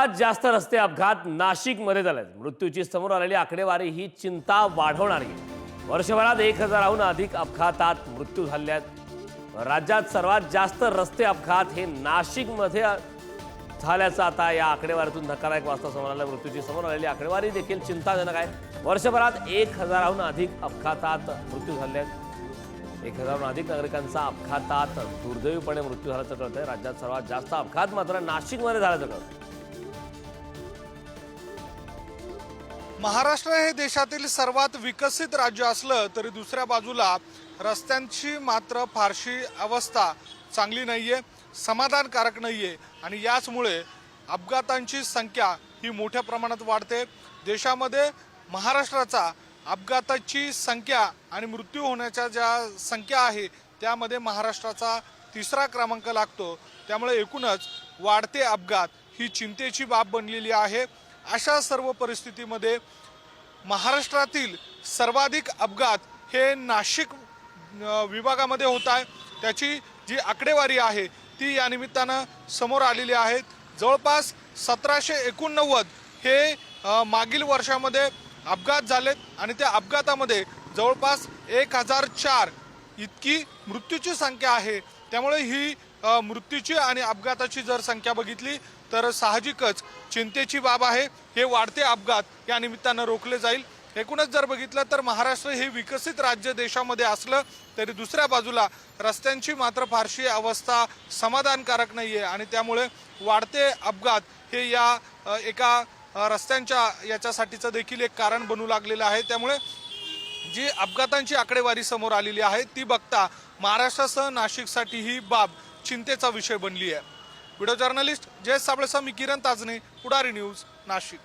सर्वात जास्त रस्ते अपघात नाशिकमध्ये झालेत। मृत्यूची समोर आलेली आकडेवारी ही चिंता वाढवणारी आहे। वर्षभरात 1000हून अधिक अपघातात मृत्यू झाले आहेत। राज्यात सर्वात जास्त रस्ते अपघात हे नाशिकमध्ये झाल्याचं आता या आकडेवारीतून धक्कादायक वास्तव समोर आलं। मृत्यूची समोर आलेली आकडेवारी देखील चिंताजनक आहे। वर्षभरात 1000हून अधिक अपघातात मृत्यू झाले आहेत। 1000हून अधिक नागरिकांचा अपघातात दुर्दैवीपणे मृत्यू झाल्याचं कळतंय। राज्यात सर्वात जास्त अपघात मात्र नाशिकमध्ये झाल्याचं कळतंय। महाराष्ट्र हे देशातील सर्वात विकसित राज्य असलं तरी दुसऱ्या बाजूला रस्त्यांची मात्र फारशी अवस्था चांगली नाहीये, समाधानकारक नाहीये आणि याचमुळे अपघातांची संख्या ही मोठ्या प्रमाणात वाढते। देशामध्ये महाराष्ट्राचा अपघाताची संख्या आणि मृत्यू होण्याच्या ज्या संख्या आहे त्यामध्ये महाराष्ट्राचा 3रा क्रमांक लागतो। त्यामुळे एकूणच वाढते अपघात ही चिंतेची बाब बनलेली आहे। अशा सर्व परिस्थितीमध्ये महाराष्ट्रातील सर्वाधिक अपघात हे नाशिक विभागामध्ये होत आहे। त्याची जी आकडेवारी आहे ती या निमित्तानं समोर आलेली आहे। जवळपास 1789 हे मागील वर्षामध्ये अपघात झालेत आणि त्या अपघातामध्ये जवळपास 1004 इतकी मृत्यूची संख्या आहे। त्यामुळे ही मृत्यूची आणि अपघाताची जर संख्या बघितली तर साहजिकच चिंतेची बाब आहे। हे वाढते अपघात या निमित्तानं रोखले जाईल। एकूणच जर बघितलं तर महाराष्ट्र हे विकसित राज्य देशामध्ये असलं तरी दुसऱ्या बाजूला रस्त्यांची मात्र फारशी अवस्था समाधानकारक नाहीये आणि त्यामुळे वाढते अपघात हे या एका रस्त्यांच्या याच्यासाठीचं देखील एक कारण बनू लागलेलं आहे। त्यामुळे जी अपघातांची आकडेवारी समोर आलेली आहे ती बघता महाराष्ट्रासह नाशिकसाठी ही बाब चिंतेचा विषय बनली आहे। व्हिडिओ जर्नलिस्ट जयेश साबळेसह मी किरण ताजने, पुढारी न्यूज, नाशिक।